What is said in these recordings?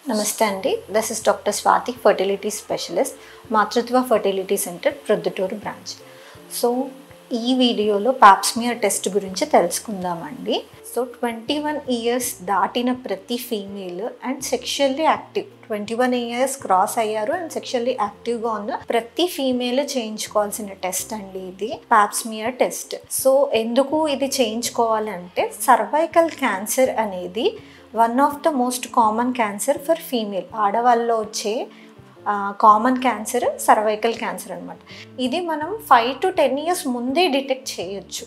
నమస్తే అండి. This is doctor Swathi, fertility specialist, Matrutva fertility centre Proddatur branch. So ఈ వీడియోలో పాప్స్మియర్ టెస్ట్ గురించి తెలుసుకుందామండి. సో 21 ఇయర్స్ దాటిన ప్రతి female and sexually active, 21 years cross అయ్యారు అండ్ సెక్షువల్లీ యాక్టివ్గా ఉన్న ప్రతి ఫీమేల్ చేయించుకోవాల్సిన టెస్ట్ అండి ఇది పాప్స్మియర్ టెస్ట్. సో ఎందుకు ఇది చేయించుకోవాలి అంటే, సర్వైకల్ క్యాన్సర్ అనేది one of the most common cancer for female. ఆడవాళ్ళలో వచ్చే కామన్ క్యాన్సర్ సర్వైకల్ క్యాన్సర్ అనమాట. ఇది మనం 5 to 10 ఇయర్స్ ముందే డిటెక్ట్ చేయొచ్చు.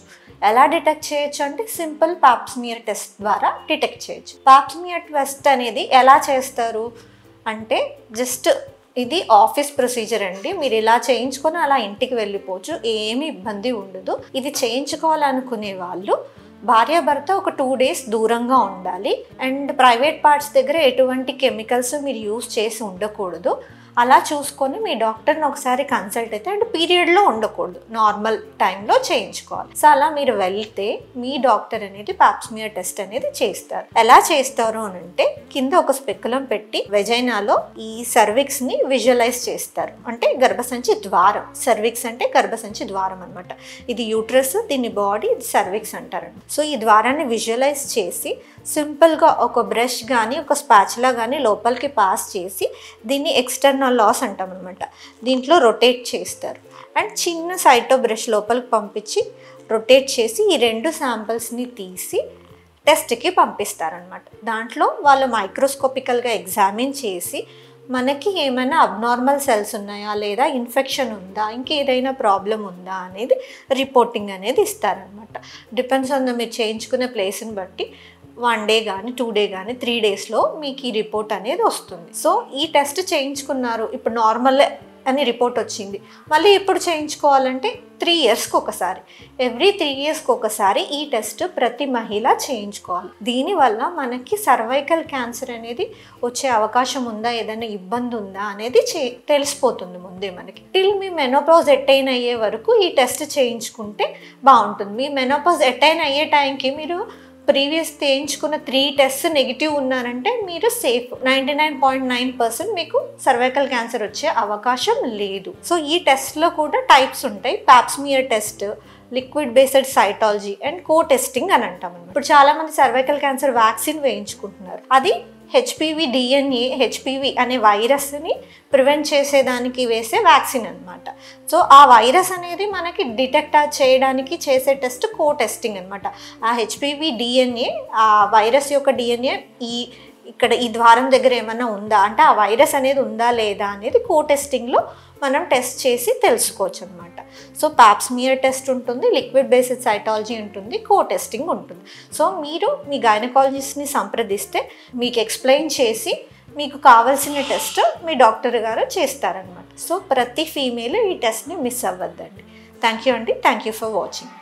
ఎలా డిటెక్ట్ చేయొచ్చు అంటే, సింపుల్ పాప్స్మియర్ టెస్ట్ ద్వారా డిటెక్ట్ చేయొచ్చు. పాప్స్మియర్ టెస్ట్ అనేది ఎలా చేస్తారు అంటే, జస్ట్ ఇది ఆఫీస్ ప్రొసీజర్ అండి. మీరు ఇలా చేయించుకొని అలా ఇంటికి వెళ్ళిపోవచ్చు, ఏమీ ఇబ్బంది ఉండదు. ఇది చేయించుకోవాలనుకునే వాళ్ళు భార్యాభర్త ఒక 2 days దూరంగా ఉండాలి అండ్ ప్రైవేట్ పార్ట్స్ దగ్గర ఎటువంటి కెమికల్స్ మీరు యూస్ చేసి ఉండకూడదు. అలా చూసుకొని మీ డాక్టర్ని ఒకసారి కన్సల్ట్ అయితే, అండ్ పీరియడ్లో ఉండకూడదు, నార్మల్ టైంలో చేయించుకోవాలి. సో అలా మీరు వెళ్తే మీ డాక్టర్ అనేది పాప్స్మియర్ టెస్ట్ అనేది చేస్తారు. ఎలా చేస్తారు అని అంటే, కింద ఒక స్పెక్యులం పెట్టి వెజైనాలో ఈ సర్విక్స్ని విజువలైజ్ చేస్తారు. అంటే గర్భసంచి ద్వారం, సర్విక్స్ అంటే గర్భసంచి ద్వారం అనమాట. ఇది యూట్రస్, దీని బాడీ, ఇది సర్విక్స్ అంటారండి. సో ఈ ద్వారాన్ని విజువలైజ్ చేసి సింపుల్గా ఒక బ్రష్ కానీ ఒక స్పాచులా కానీ లోపలికి పాస్ చేసి, దీన్ని ఎక్స్టర్నల్ లాస్ అంటాం అనమాట, దీంట్లో రొటేట్ చేస్తారు. అండ్ చిన్న సైటో బ్రష్ లోపలికి పంపించి రొటేట్ చేసి ఈ 2 శాంపిల్స్ని తీసి టెస్ట్కి పంపిస్తారనమాట. దాంట్లో వాళ్ళు మైక్రోస్కోపికల్గా ఎగ్జామిన్ చేసి మనకి ఏమైనా అబ్నార్మల్ సెల్స్ ఉన్నాయా, లేదా ఇన్ఫెక్షన్ ఉందా, ఇంకేదైనా ప్రాబ్లం ఉందా అనేది రిపోర్టింగ్ అనేది ఇస్తారనమాట. డిపెండ్స్ ఆన్ మీరు చేయించుకునే ప్లేస్ని బట్టి 1 day కానీ 2 day కానీ 3 daysలో మీకు ఈ రిపోర్ట్ అనేది వస్తుంది. సో ఈ టెస్ట్ చేయించుకున్నారు, ఇప్పుడు నార్మల్ అని రిపోర్ట్ వచ్చింది, మళ్ళీ ఇప్పుడు చేయించుకోవాలంటే 3 yearsకి ఒకసారి, ఎవ్రీ 3 yearsకి ఒకసారి ఈ టెస్ట్ ప్రతి మహిళ చేయించుకోవాలి. దీనివల్ల మనకి సర్వైకల్ క్యాన్సర్ అనేది వచ్చే అవకాశం ఉందా, ఏదైనా ఇబ్బంది ఉందా అనేది తెలిసిపోతుంది ముందే మనకి. టిల్ మీ మెనోపాజ్ అటైన్ అయ్యే వరకు ఈ టెస్ట్ చేయించుకుంటే బాగుంటుంది. మీ మెనోపాజ్ అటైన్ అయ్యే టైంకి మీరు ప్రీవియస్ చేయించుకున్న 3 tests నెగిటివ్ ఉన్నారంటే మీరు సేఫ్. 99.9% మీకు సర్వైకల్ క్యాన్సర్ వచ్చే అవకాశం లేదు. సో ఈ టెస్ట్లో కూడా టైప్స్ ఉంటాయి. Pap smear test, liquid based cytology and co testing అని అంటాం. ఇప్పుడు చాలామంది సర్వైకల్ క్యాన్సర్ వ్యాక్సిన్ వేయించుకుంటున్నారు. అది హెచ్పివి DNA, హెచ్పివి అనే వైరస్ని ప్రివెంట్ చేసేదానికి వేసే వ్యాక్సిన్ అనమాట. సో ఆ వైరస్ అనేది మనకి డిటెక్ట్ చేయడానికి చేసే టెస్ట్ కో టెస్టింగ్ అనమాట. ఆ హెచ్పివి DNA, ఆ వైరస్ యొక్క DNA ఇక్కడ ఈ ద్వారం దగ్గర ఏమైనా ఉందా అంటే, ఆ వైరస్ అనేది ఉందా లేదా అనేది కో టెస్టింగ్లో మనం టెస్ట్ చేసి తెలుసుకోవచ్చు అనమాట. సో పాప్స్మియర్ టెస్ట్ ఉంటుంది, లిక్విడ్ బేస్డ్ సైటాలజీ ఉంటుంది, కో టెస్టింగ్ ఉంటుంది. సో మీరు మీ గైనకాలజిస్ట్ని సంప్రదిస్తే మీకు ఎక్స్ప్లెయిన్ చేసి మీకు కావాల్సిన టెస్ట్ మీ డాక్టర్ గారు చేస్తారనమాట. సో ప్రతి ఫీమేల్ ఈ టెస్ట్ని మిస్ అవ్వద్దండి. థ్యాంక్ యూ అండి. Thank you for watching.